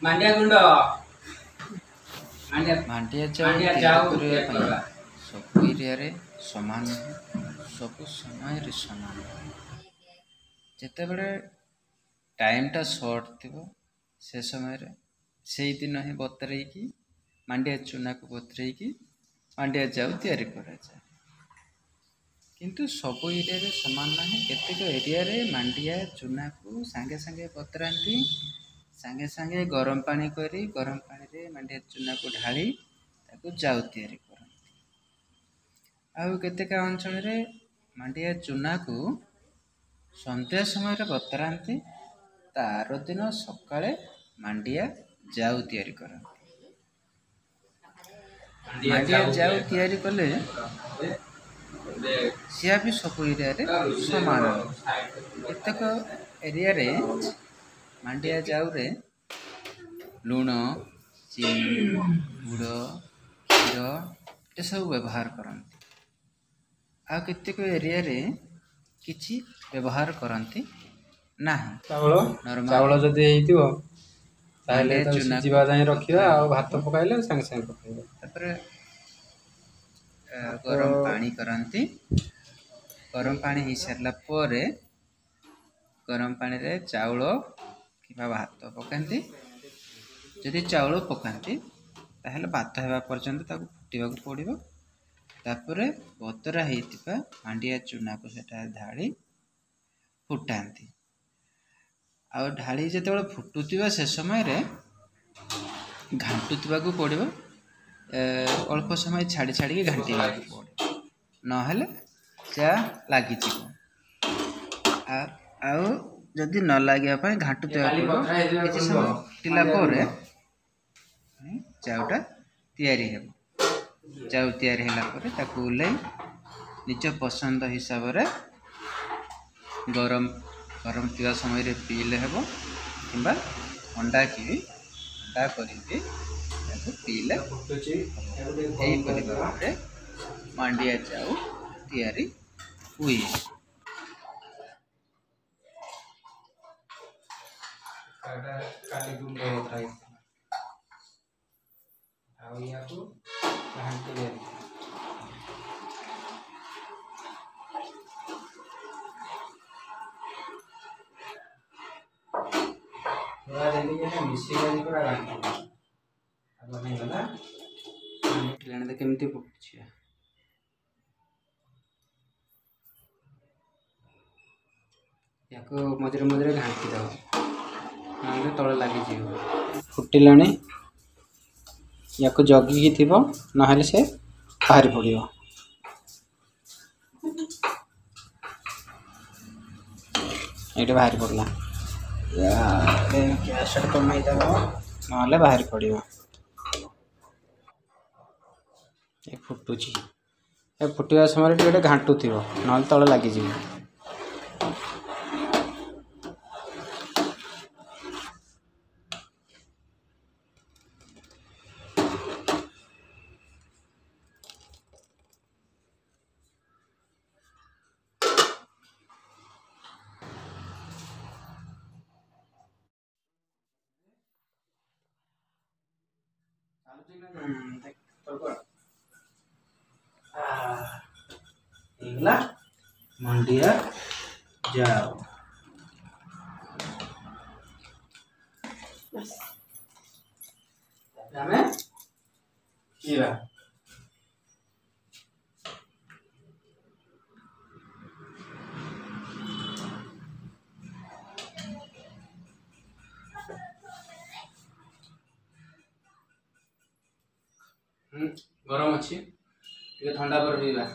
मांडिया गुंड मांडिया चाउल तैयारी करने सब एरिया समान सब समय समान जिते बड़े टाइमटा सर्ट थी से समय से दिन ही बतरे मांडिया चूना को बतरे मांडिया चाउल तैयारी कराए किंतु सब एरिया सामान ना केतेक एरिया मांडिया चूना को सांगे सांगे बतराती सांगे सांगे गरम पानी करी गरम पानी रे मांडिया चूना को ढाली ताको जाउ तैयारी करती आउ केतेक अंचल रे मांडिया चूना को संध्या समय बतराती तार दिन सकाळे मांडिया जाउ तैयारी करती मांडिया जाउ तैयारी कले सिया भी सब एरिया सामान केतेक एरिया रे मांडिया जाउ रे लुण चीनी गुड़ क्षीर ये सब व्यवहार करती आ केतेक एरिया रे किछि व्यवहार करती ना चाउल जदि हेइतिबो ताहले सिजिबा जाय रखिबा आ भात पकाइले संगे संगे पकाइबा तापर गरम पानी करती गरम पानी हो सारा पर गरम पानी रे चाउल कि भात पकाती जदि चाउल पकाती ताहले भात होगा पर्यंत ताको फुटिबा पड़ो तापर बतरा होता मांडिया चूना को सेटा ढाली फुटाती आ ढाली जिते फुटुवा से समय घाटुवा पड़ो अल्प समय छाड़ी छाड़ी घाटा पड़े नहेले चा लगी जदि न लगे घाटुवा किसी समय फुटिला चाउटा तैयारी है चाउ तैयारी है ओल्लै निज पसंद हिसाब से गरम गरम थिबा समय रे पीले हेबो किंबा अंडा की अंडा करी पीले यही परिवार मांडिया चाउ तैयारी हुई केमती पड़ुछि याको मझे मझे घाटी दब ना तले लगी फुटिला या जगिकी थी ना से बाहरी पड़ो ये बाहरी पड़ला गैस कमाई दब ना बाहरी पड़ो ये फुटुची फुटा समय गोटे घाटू थी ना तले लगी मंडिया जाओ गरम अच्छी ठंडा पर पीवा